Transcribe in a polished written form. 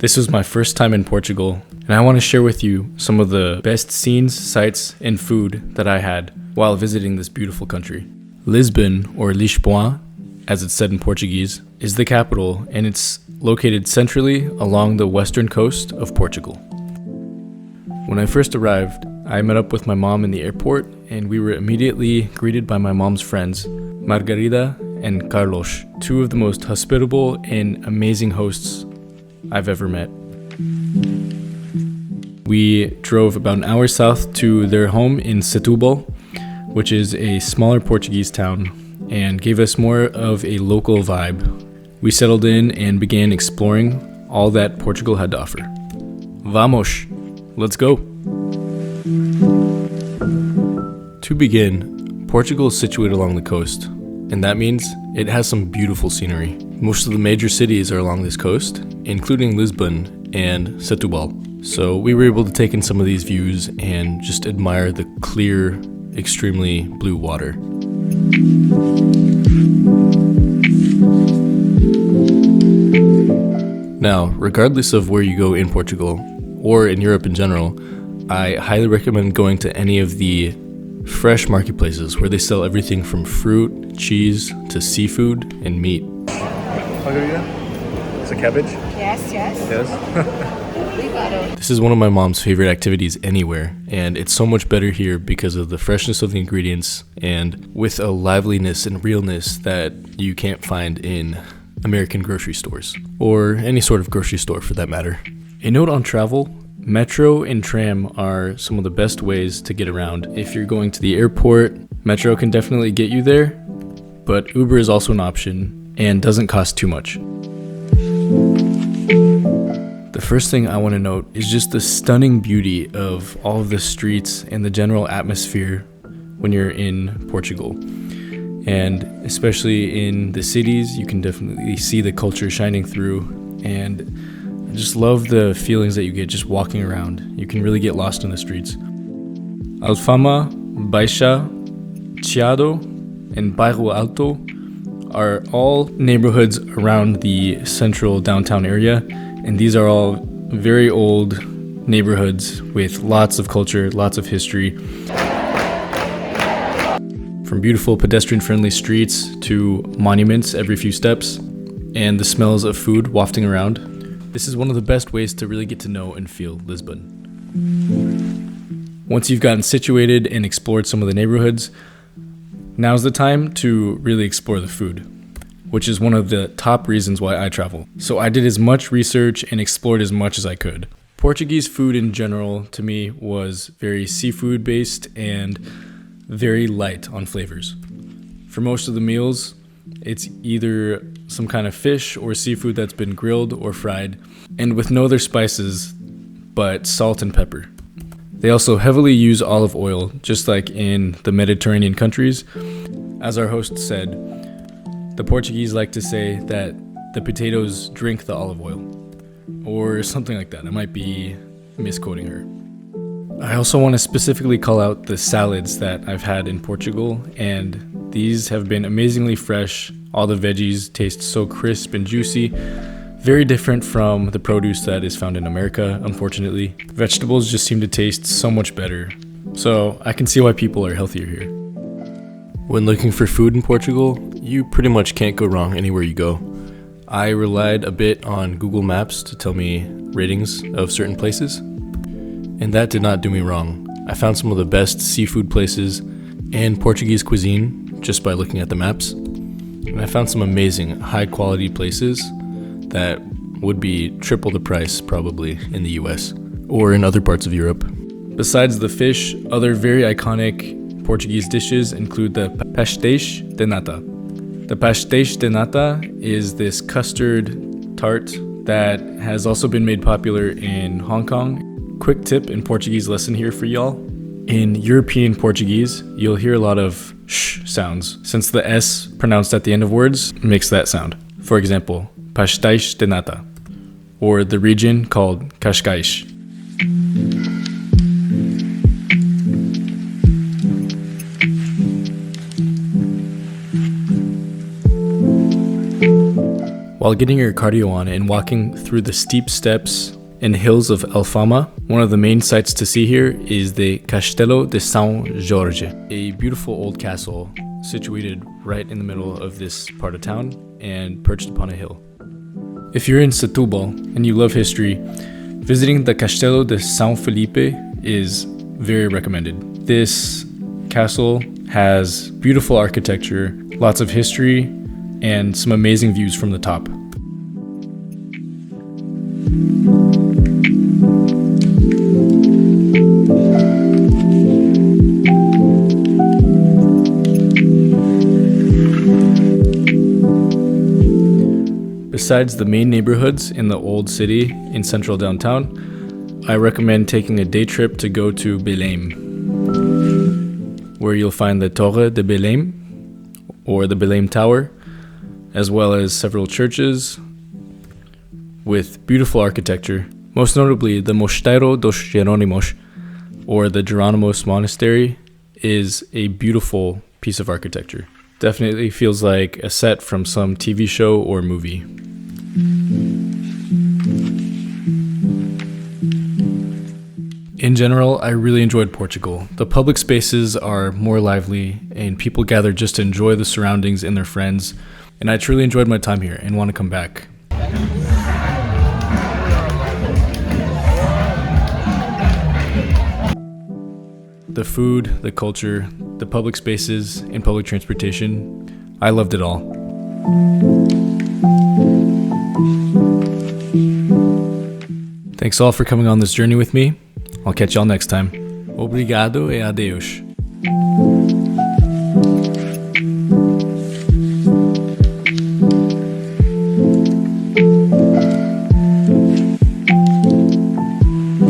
This was my first time in Portugal, and I want to share with you some of the best scenes, sights, and food that I had while visiting this beautiful country. Lisbon, or LeeshBoa, as it's said in Portuguese, is the capital, and it's located centrally along the western coast of Portugal. When I first arrived, I met up with my mom in the airport, and we were immediately greeted by my mom's friends, Margarida and Carlos, two of the most hospitable and amazing hosts I've ever met. We drove about an hour south to their home in Setubal, which is a smaller Portuguese town, and gave us more of a local vibe. We settled in and began exploring all that Portugal had to offer. Vamos! Let's go! To begin, Portugal is situated along the coast, and that means it has some beautiful scenery. Most of the major cities are along this coast, including Lisbon and Setubal. So we were able to take in some of these views and just admire the clear, extremely blue water. Now, regardless of where you go in Portugal, or in Europe in general, I highly recommend going to any of the fresh marketplaces where they sell everything from fruit, cheese, to seafood, and meat. Margarita? It's a cabbage? Yes. Yes. This is one of my mom's favorite activities anywhere, and it's so much better here because of the freshness of the ingredients and with a liveliness and realness that you can't find in American grocery stores, or any sort of grocery store for that matter. A note on travel: metro and tram are some of the best ways to get around. If you're going to the airport, metro can definitely get you there, but Uber is also an option and doesn't cost too much. The first thing I want to note is just the stunning beauty of all of the streets and the general atmosphere when you're in Portugal. And especially in the cities, you can definitely see the culture shining through, and I just love the feelings that you get just walking around. You can really get lost in the streets. Alfama, Baixa, Chiado, and Bairro Alto are all neighborhoods around the central downtown area, and these are all very old neighborhoods with lots of culture, lots of history. From beautiful pedestrian-friendly streets to monuments every few steps, and the smells of food wafting around. This is one of the best ways to really get to know and feel Lisbon. Once you've gotten situated and explored some of the neighborhoods, now's the time to really explore the food, which is one of the top reasons why I travel. So I did as much research and explored as much as I could. Portuguese food in general, to me, was very seafood based and very light on flavors. For most of the meals, it's either some kind of fish or seafood that's been grilled or fried, and with no other spices but salt and pepper. They also heavily use olive oil, just like in the Mediterranean countries. As our host said, the Portuguese like to say that the potatoes drink the olive oil, or something like that. I might be misquoting her. I also want to specifically call out the salads that I've had in Portugal, and these have been amazingly fresh. All the veggies taste so crisp and juicy. Very different from the produce that is found in America, unfortunately. Vegetables just seem to taste so much better. So I can see why people are healthier here. When looking for food in Portugal, you pretty much can't go wrong anywhere you go. I relied a bit on Google Maps to tell me ratings of certain places, and that did not do me wrong. I found some of the best seafood places and Portuguese cuisine just by looking at the maps, and I found some amazing high-quality places that would be triple the price probably in the US or in other parts of Europe. Besides the fish, other very iconic Portuguese dishes include the pastéis de nata. The pastéis de nata is this custard tart that has also been made popular in Hong Kong. Quick tip in Portuguese lesson here for y'all. In European Portuguese, you'll hear a lot of sh sounds, since the S pronounced at the end of words makes that sound. For example, pastéis de nata, or the region called Cascais. While getting your cardio on and walking through the steep steps and hills of Alfama, one of the main sights to see here is the Castelo de São Jorge, a beautiful old castle situated right in the middle of this part of town and perched upon a hill. If you're in Setubal and you love history, visiting the Castelo de São Felipe is very recommended. This castle has beautiful architecture, lots of history, and some amazing views from the top. Besides the main neighborhoods in the old city in central downtown, I recommend taking a day trip to go to Belém, where you'll find the Torre de Belém, or the Belém Tower, as well as several churches with beautiful architecture, most notably the Mosteiro dos Jerónimos, or the Geronimos Monastery, is a beautiful piece of architecture. Definitely feels like a set from some TV show or movie. In general, I really enjoyed Portugal. The public spaces are more lively and people gather just to enjoy the surroundings and their friends, and I truly enjoyed my time here and want to come back. The food, the culture, the public spaces, and public transportation, I loved it all. Thanks all for coming on this journey with me. I'll catch y'all next time. Obrigado e adeus.